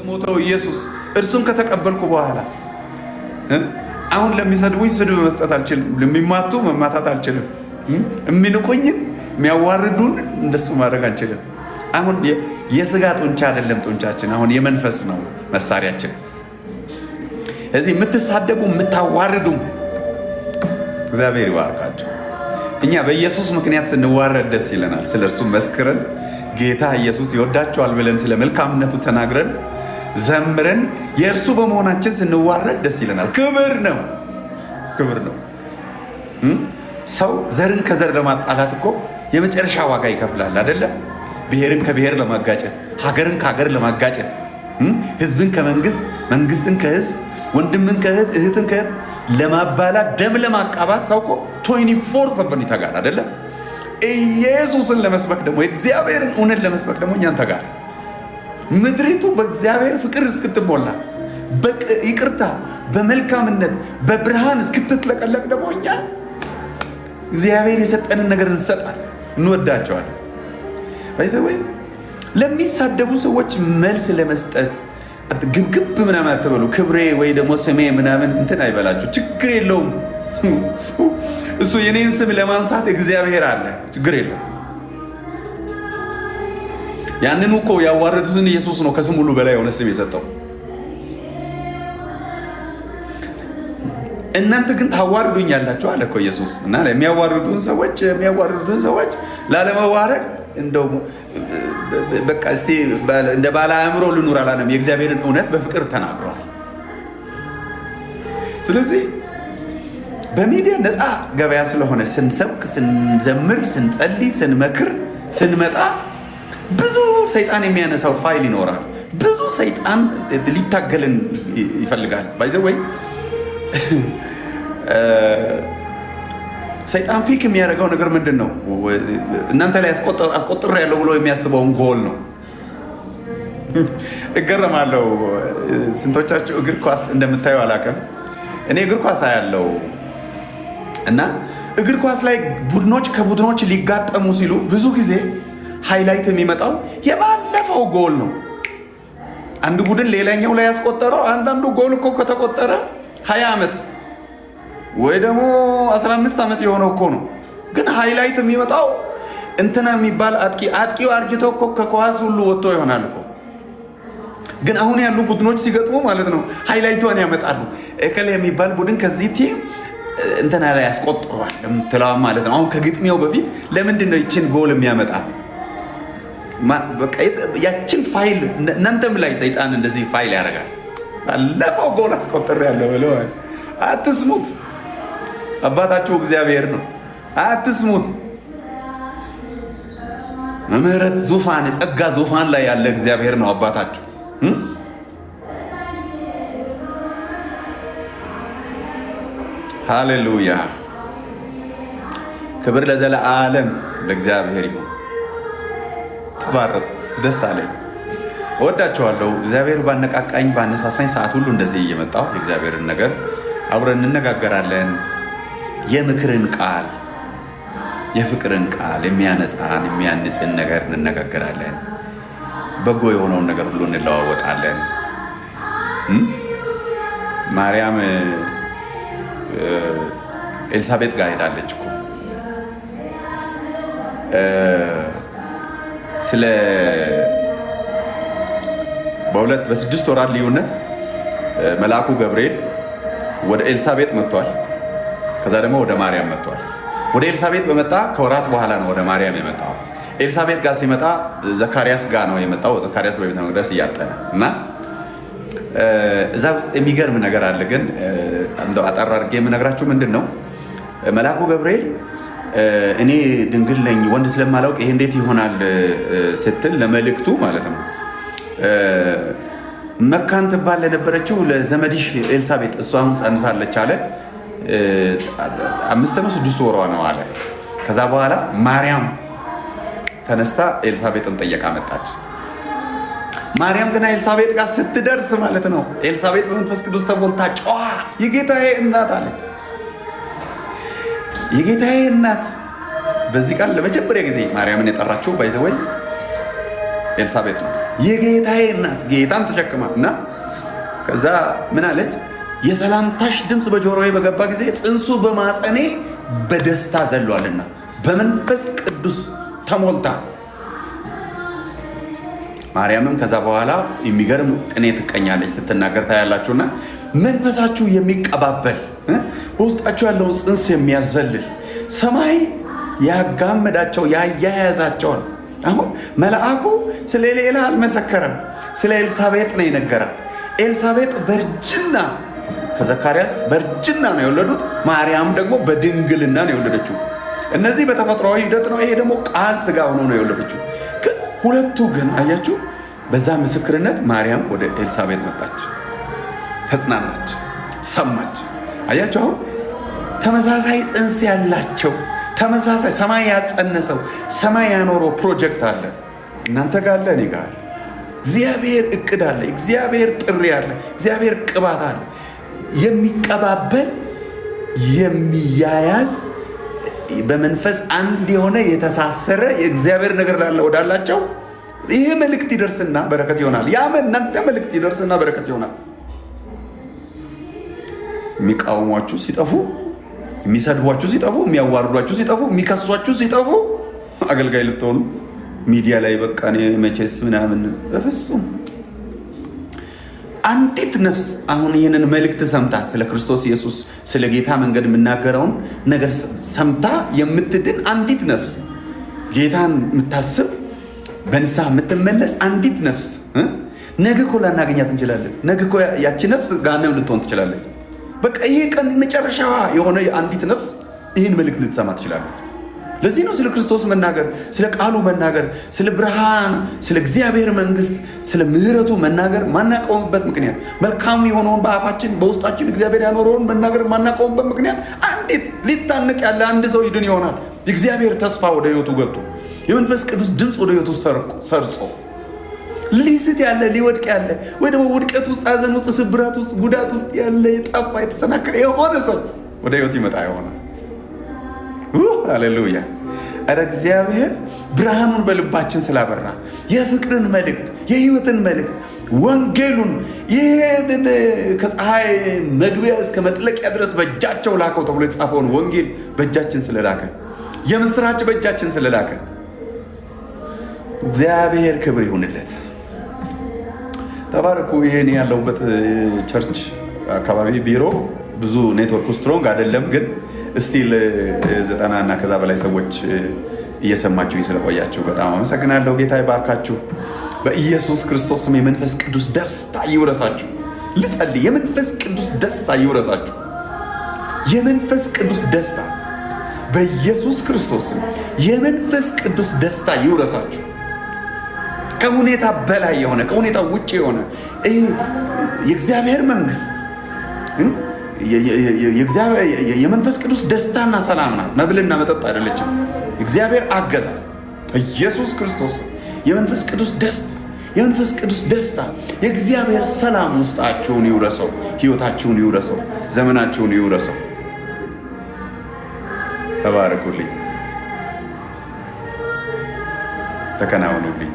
የሞተው ኢየሱስ እርሱን ከተቀበልኩ በኋላ አሁን ለሚሰድቡኝ ስድብ መስጠት አልችልም። ለሚማቱ መማታት አልችልም። የሚንቁኝን የሚያዋርዱን እንደሱ ማድረግ አልችልም። አሁን የስጋ ጡንቻ አይደለም ጡንቻችን፣ አሁን የመንፈስ ነው መሳሪያችን። እዚህ የምትሳደቡ የምታዋርዱም እግዚአብሔር ይባርካቸው። እኛ በኢየሱስ ምክንያት ስንዋረድ ደስ ይለናል። ስለ እርሱ መስክረን ጌታ ኢየሱስ ይወዳቸዋል ብለን ስለ መልካምነቱ ተናግረን ዘምረን የእርሱ በመሆናችን ስንዋረድ ደስ ይለናል። ክብር ነው፣ ክብር ነው። ሰው ዘርን ከዘር ለማጣላት እኮ የመጨረሻ ዋጋ ይከፍላል አይደለም? ብሔርን ከብሔር ለማጋጨት፣ ሀገርን ከሀገር ለማጋጨት፣ ህዝብን ከመንግስት፣ መንግስትን ከህዝብ፣ ወንድምን ከእህት፣ እህትን ከእህት ለማባላት፣ ደም ለማቃባት ሰው እኮ 24/7 ይተጋል አይደለም? ኢየሱስን ለመስበክ ደግሞ የእግዚአብሔርን እውነት ለመስበክ ደግሞ እኛን ተጋል። ምድሪቱ በእግዚአብሔር ፍቅር እስክትሞላ ይቅርታ በመልካምነት በብርሃን እስክትጥለቀለቅ ደግሞ እኛ እግዚአብሔር የሰጠንን ነገር እንሰጣለን፣ እንወዳቸዋለን። ወይ ለሚሳደቡ ሰዎች መልስ ለመስጠት ግብግብ ምናምን አትበሉ። ክብሬ ወይ ደግሞ ስሜ ምናምን እንትን አይበላችሁ፣ ችግር የለውም። እሱ የኔን ስም ለማንሳት እግዚአብሔር አለ፣ ችግር የለም። ያንን እኮ ያዋረዱትን ኢየሱስ ነው ከስም ሁሉ በላይ የሆነ ስም የሰጠው። እናንተ ግን ታዋርዱኛላችሁ አለ እኮ ኢየሱስ። እና የሚያዋርዱትን ሰዎች ላለመዋረድ እንደው በቃ እንደ ባለ አእምሮ ልኑር አላለም። የእግዚአብሔርን እውነት በፍቅር ተናግረዋል። ስለዚህ በሚዲያ ነፃ ገበያ ስለሆነ ስንሰብክ፣ ስንዘምር፣ ስንጸልይ፣ ስንመክር፣ ስንመጣ ብዙ ሰይጣን የሚያነሳው ፋይል ይኖራል። ብዙ ሰይጣን ሊታገልን ይፈልጋል። ባይዘወይ ሰይጣን ፒክ የሚያደርገው ነገር ምንድን ነው? እናንተ ላይ አስቆጥር ያለው ብሎ የሚያስበውን ጎል ነው። እገረማለሁ። ስንቶቻችሁ እግር ኳስ እንደምታዩ አላውቅም። እኔ እግር ኳስ አያለው እና እግር ኳስ ላይ ቡድኖች ከቡድኖች ሊጋጠሙ ሲሉ ብዙ ጊዜ ሃይላይት የሚመጣው የባለፈው ጎል ነው። አንድ ቡድን ሌላኛው ላይ ያስቆጠረው አንዳንዱ ጎል እኮ ከተቆጠረ 20 ዓመት ወይ ደግሞ 15 ዓመት የሆነው እኮ ነው። ግን ሃይላይት የሚመጣው እንትና የሚባል አጥቂው አርጅቶ እኮ ከኳስ ሁሉ ወጥቶ ይሆናል እኮ። ግን አሁን ያሉ ቡድኖች ሲገጥሙ ማለት ነው ሃይላይቷን ያመጣሉ። እከሌ የሚባል ቡድን ከዚህ ቲም እንትና ላይ ያስቆጥሯል የምትለዋ ማለት ነው። አሁን ከግጥሚያው በፊት ለምንድን ነው ይችን ጎል የሚያመጣት? ያችን ፋይል እናንተም ላይ ሰይጣን እንደዚህ ፋይል ያደርጋል። ባለፈው ጎል አስቆጥሬያለሁ ብለው አትስሙት። አባታችሁ እግዚአብሔር ነው፣ አትስሙት። በምህረት ዙፋን የጸጋ ዙፋን ላይ ያለ እግዚአብሔር ነው አባታችሁ። ሃሌሉያ! ክብር ለዘለዓለም ለእግዚአብሔር ይሁን። ተባረኩ። ደስ አለኝ። እወዳቸዋለሁ። እግዚአብሔር ባነቃቃኝ ባነሳሳኝ ሰዓት ሁሉ እንደዚህ እየመጣሁ የእግዚአብሔርን ነገር አብረን እንነጋገራለን። የምክርን ቃል፣ የፍቅርን ቃል፣ የሚያነጻን የሚያንጽን ነገር እንነጋገራለን። በጎ የሆነውን ነገር ሁሉ እንለዋወጣለን። ማርያም ኤልሳቤጥ ጋር ሄዳለች እኮ በ6 ወራት ልዩነት መልአኩ ገብርኤል ወደ ኤልሳቤጥ መጥቷል። ከዛ ደግሞ ወደ ማርያም መጥቷል። ወደ ኤልሳቤጥ በመጣ ከወራት በኋላ ነው ወደ ማርያም የመጣው። ኤልሳቤጥ ጋር ሲመጣ ዘካርያስ ጋር ነው የመጣው። ዘካርያስ በቤተ መቅደስ እያጠነ እና እዛ ውስጥ የሚገርም ነገር አለ። ግን እንደው አጠር አድርጌ የምነግራችሁ ምንድን ነው፣ መልአኩ ገብርኤል እኔ ድንግል ነኝ ወንድ ስለማላውቅ ይሄ እንዴት ይሆናል ስትል ለመልእክቱ ማለት ነው መካን ትባል ለነበረችው ለዘመድሽ ኤልሳቤጥ እሷ አሁን ጸንሳለች አለ። 5 ነው 6 ወሯ ነው አለ። ከዛ በኋላ ማርያም ተነስታ ኤልሳቤጥን ጠየቃ መጣች። ማርያም ግን ኤልሳቤጥ ጋር ስትደርስ ማለት ነው ኤልሳቤጥ በመንፈስ ቅዱስ ተሞልታ ጨዋ የጌታዬ እናት አለች። የጌታዬ እናት በዚህ ቃል ለመጀመሪያ ጊዜ ማርያምን የጠራችው ባይዘወይ ኤልሳቤጥ ነው። የጌታዬ እናት ጌታን ተሸክማ እና ከዛ ምን አለች? የሰላምታሽ ድምፅ በጆሮዬ በገባ ጊዜ ጽንሱ በማፀኔ በደስታ ዘሏልና በመንፈስ ቅዱስ ተሞልታ። ማርያምም ከዛ በኋላ የሚገርም ቅኔ ትቀኛለች ስትናገር ታያላችሁና መንፈሳችሁ የሚቀባበል በውስጣችሁ ያለውን ጽንስ የሚያዘልል ሰማይ ያጋመዳቸው ያያያዛቸውን። አሁን መልአኩ ስለ ሌላ አልመሰከረም፣ ስለ ኤልሳቤጥ ነው የነገራት። ኤልሳቤጥ በእርጅና ከዘካርያስ በእርጅና ነው የወለዱት። ማርያም ደግሞ በድንግልና ነው የወለደችው። እነዚህ በተፈጥሯዊ ሂደት ነው፣ ይሄ ደግሞ ቃል ስጋ ሆኖ ነው የወለደችው። ሁለቱ ግን አያችሁ፣ በዛ ምስክርነት ማርያም ወደ ኤልሳቤጥ መጣች፣ ተጽናናች፣ ሰማች። አያችሁ፣ አሁን ተመሳሳይ ጽንስ ያላቸው ተመሳሳይ ሰማይ ያጸነሰው ሰማይ ያኖረው ፕሮጀክት አለ። እናንተ ጋር አለ፣ እኔ ጋር አለ። እግዚአብሔር እቅድ አለ፣ እግዚአብሔር ጥሪ አለ፣ እግዚአብሔር ቅባት አለ። የሚቀባበል የሚያያዝ በመንፈስ አንድ የሆነ የተሳሰረ የእግዚአብሔር ነገር ወዳላቸው ይሄ መልእክት ይደርስና በረከት ይሆናል። ያ እናንተ መልእክት ይደርስና በረከት ይሆናል። የሚቃወሟችሁ ሲጠፉ፣ የሚሰድቧችሁ ሲጠፉ፣ የሚያዋርዷችሁ ሲጠፉ፣ የሚከሷችሁ ሲጠፉ አገልጋይ ልትሆኑ ሚዲያ ላይ በቃ እኔ መቼስ ምናምን በፍጹም። አንዲት ነፍስ አሁን ይህንን መልእክት ሰምታ ስለ ክርስቶስ ኢየሱስ ስለ ጌታ መንገድ የምናገረውን ነገር ሰምታ የምትድን አንዲት ነፍስ፣ ጌታን የምታስብ በንስሐ የምትመለስ አንዲት ነፍስ ነገ እኮ ላናገኛት እንችላለን። ነገ እኮ ያቺ ነፍስ ገሃነም ልትሆን ትችላለች። በቃ ይሄ ቀን መጨረሻዋ የሆነ አንዲት ነፍስ ይህን መልእክት ልትሰማ ትችላለች። ለዚህ ነው ስለ ክርስቶስ መናገር፣ ስለ ቃሉ መናገር፣ ስለ ብርሃን፣ ስለ እግዚአብሔር መንግስት፣ ስለ ምሕረቱ መናገር ማናቆምበት ምክንያት፣ መልካም የሆነውን በአፋችን በውስጣችን እግዚአብሔር ያኖረውን መናገር ማናቆምበት ምክንያት አንዲት ሊታነቅ ያለ አንድ ሰው ይድን ይሆናል። የእግዚአብሔር ተስፋ ወደ ህይወቱ ገብቶ የመንፈስ ቅዱስ ድምፅ ወደ ህይወቱ ሰርጾ ሊስት ያለ ሊወድቅ ያለ ወይ ደግሞ ውድቀት ውስጥ፣ ሐዘን ውስጥ፣ ስብራት ውስጥ፣ ጉዳት ውስጥ ያለ የጠፋ የተሰናከለ የሆነ ሰው ወደ ህይወት ይመጣ ይሆናል። ሃሌሉያ! ኧረ እግዚአብሔር ብርሃኑን በልባችን ስላበራ የፍቅርን መልእክት የህይወትን መልእክት ወንጌሉን ይህንን ከፀሐይ መግቢያ እስከ መጥለቂያ ድረስ በእጃቸው ላከው ተብሎ የተጻፈውን ወንጌል በእጃችን ስለላከ የምስራች በእጃችን ስለላከ እግዚአብሔር ክብር ይሁንለት። ተባረኩ። ይሄን ያለሁበት ቸርች አካባቢ ቢሮ ብዙ ኔትወርክ ስትሮንግ አይደለም፣ ግን እስቲል 90 እና ከዛ በላይ ሰዎች እየሰማችሁኝ ስለቆያችሁ በጣም አመሰግናለሁ። ጌታ ይባርካችሁ። በኢየሱስ ክርስቶስ ስም የመንፈስ ቅዱስ ደስታ ይውረሳችሁ። ልጸልይ። የመንፈስ ቅዱስ ደስታ ይውረሳችሁ። የመንፈስ ቅዱስ ደስታ በኢየሱስ ክርስቶስ ስም የመንፈስ ቅዱስ ደስታ ይውረሳችሁ። ከሁኔታ በላይ የሆነ ከሁኔታ ውጭ የሆነ የእግዚአብሔር መንግስት የመንፈስ ቅዱስ ደስታና ሰላም ናት። መብልና መጠጥ አይደለችም። እግዚአብሔር አገዛዝ ኢየሱስ ክርስቶስ የመንፈስ ቅዱስ ደስታ የመንፈስ ቅዱስ ደስታ የእግዚአብሔር ሰላም ውስጣችሁን ይውረሰው፣ ህይወታችሁን ይውረሰው፣ ዘመናችሁን ይውረሰው። ተባረኩልኝ፣ ተከናወኑልኝ።